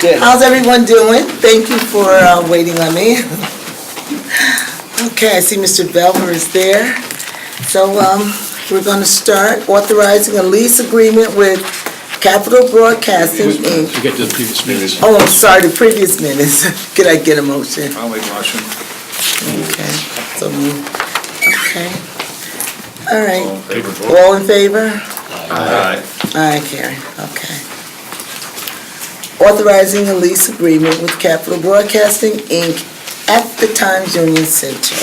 Good. How's everyone doing? Thank you for waiting on me. Okay, I see Mr. Belver is there. So we're going to start authorizing a lease agreement with Capital Broadcasting, Inc. You get to the previous minutes. Oh, I'm sorry, the previous minutes. Could I get a motion? I'll make a motion. Okay, so moved. Okay. All right. All in favor, vote. All in favor? Aye. Aye, Karen, okay. Authorizing a lease agreement with Capital Broadcasting, Inc. at the Times Union Center.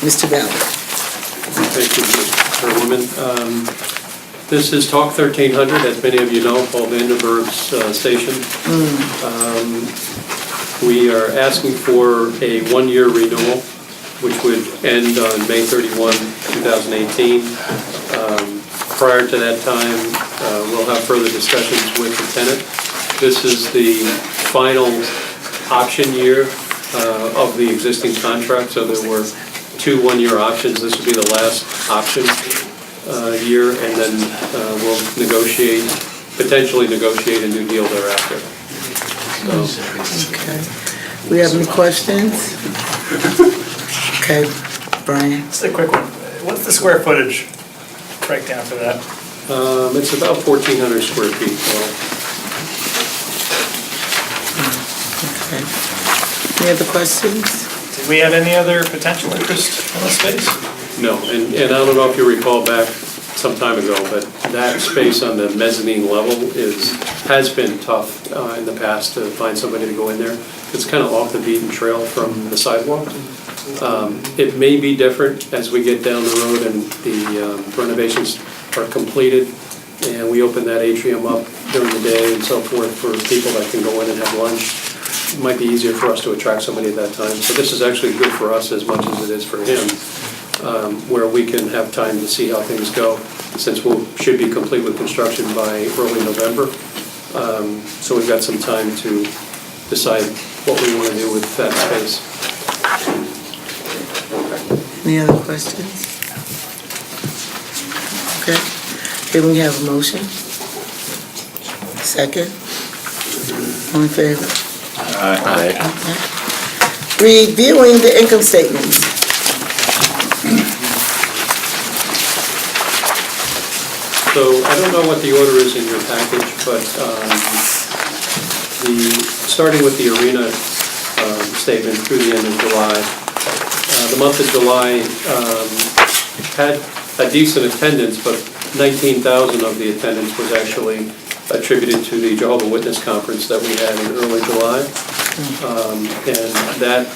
Mr. Ballard. Thank you, Chairwoman. This is Talk 1300, as many of you know, Paul Vandenberg's station. We are asking for a one-year renewal, which would end on May 31, 2018. Prior to that time, we'll have further discussions with the tenant. This is the final option year of the existing contract, so there were 2 one-year options. This would be the last option year, and then we'll potentially negotiate a new deal thereafter. Okay. We have any questions? Okay, Brian. Just a quick one. What's the square footage breakdown for that? It's about 1,400 square feet total. Okay. Any other questions? Did we have any other potential interest in the space? No, and I don't know if you recall back some time ago, but that space on the mezzanine level has been tough in the past to find somebody to go in there. It's kind of off the beaten trail from the sidewalk. It may be different as we get down the road and the renovations are completed and we open that atrium up during the day and so forth for people that can go in and have lunch. It might be easier for us to attract somebody at that time. So this is actually good for us as much as it is for him, where we can have time to see how things go, since we should be complete with construction by early November. So we've got some time to decide what we want to do with that space. Any other questions? Okay. Here we have a motion. Second. All in favor? Aye. Okay. Reviewing the income statements. So I don't know what the order is in your package, but starting with the arena statement through the end of July, the month of July had a decent attendance, but 19,000 of the attendance was actually attributed to the Jehovah's Witness conference that we had in early July. And that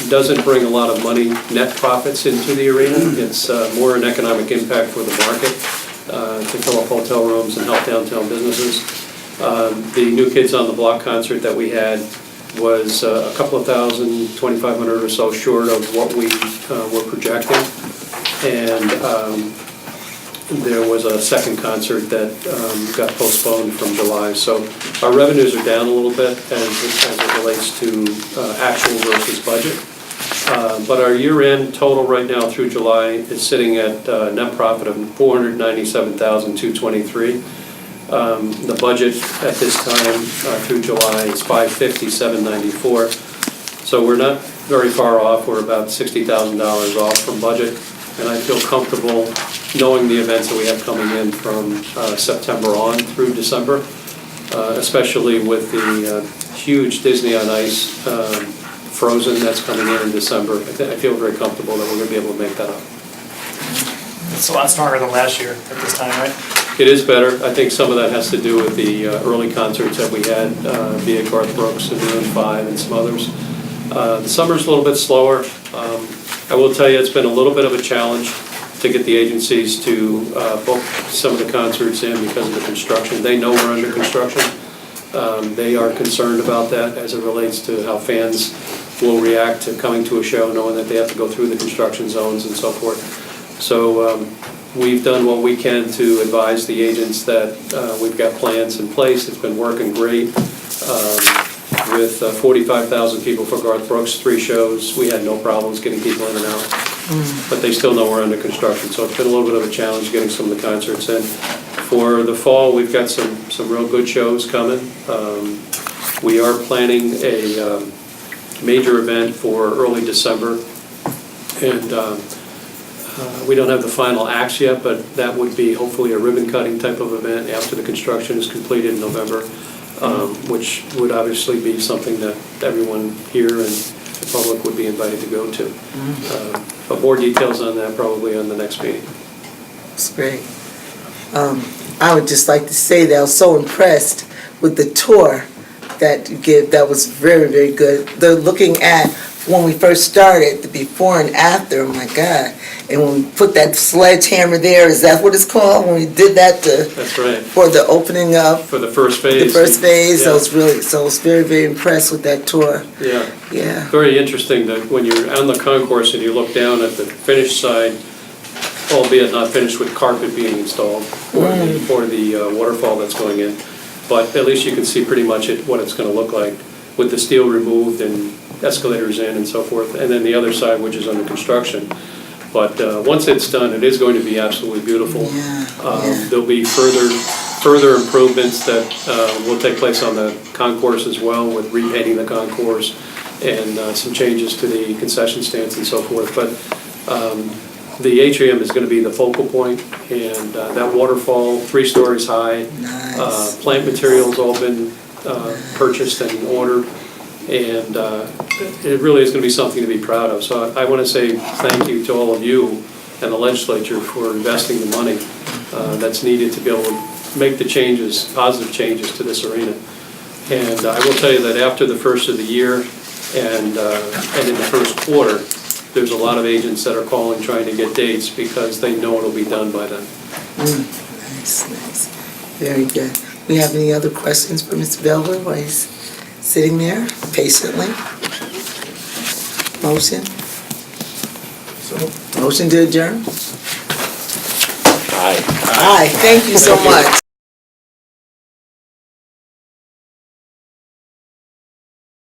doesn't bring a lot of money, net profits into the arena. It's more an economic impact for the market to fill up hotel rooms and help downtown businesses. The New Kids on the Block concert that we had was a couple of thousand, 2,500 or so short of what we were projecting. And there was a second concert that got postponed from July. So our revenues are down a little bit as it relates to actual versus budget. But our year-end total right now through July is sitting at a net profit of $497,223. The budget at this time through July is $550,794. So we're not very far off. We're about $60,000 off from budget. And I feel comfortable knowing the events that we have coming in from September on through December, especially with the huge Disney on Ice Frozen that's coming in December. I feel very comfortable that we're going to be able to make that up. It's a lot stronger than last year at this time, right? It is better. I think some of that has to do with the early concerts that we had via Garth Brooks and Moon 5 and some others. The summer's a little bit slower. I will tell you, it's been a little bit of a challenge to get the agencies to book some of the concerts in because of the construction. They know we're under construction. They are concerned about that as it relates to how fans will react to coming to a show knowing that they have to go through the construction zones and so forth. So we've done what we can to advise the agents that we've got plans in place. It's been working great. With 45,000 people for Garth Brooks, 3 shows, we had no problems getting people in and out. But they still know we're under construction, so it's been a little bit of a challenge getting some of the concerts in. For the fall, we've got some real good shows coming. We are planning a major event for early December, and we don't have the final acts yet, but that would be hopefully a ribbon-cutting type of event after the construction is completed in November, which would obviously be something that everyone here and the public would be invited to go to. But more details on that probably on the next meeting. It's great. I would just like to say that I was so impressed with the tour that you gave. That was very, very good. The looking at when we first started, the before and after, oh my God. And when we put that sledgehammer there, is that what it's called? When we did that That's right. for the opening up, For the first phase. the first phase, Yeah. I was very, very impressed with that tour. Yeah. Yeah. Very interesting that when you're on the concourse and you look down at the finished side, albeit not finished with carpet being installed, or the waterfall that's going in, but at least you can see pretty much what it's going to look like with the steel removed and escalators in and so forth, and then the other side, which is under construction. But once it's done, it is going to be absolutely beautiful. Yeah. There'll be further improvements that will take place on the concourse as well, with repainting the concourse and some changes to the concession stands and so forth. But the atrium is going to be the focal point, and that waterfall, 3 stories high. Nice. Plant materials all been purchased and ordered, and it really is going to be something to be proud of. So I want to say thank you to all of you and the legislature for investing the money that's needed to be able to make the changes, positive changes to this arena. And I will tell you that after the first of the year and in the first quarter, there's a lot of agents that are calling trying to get dates because they know it'll be done by then. Nice, nice. Very good. We have any other questions for Mr. Velver while he's sitting there patiently? Motion? Motion to adjourn? Aye. Aye, thank you so much.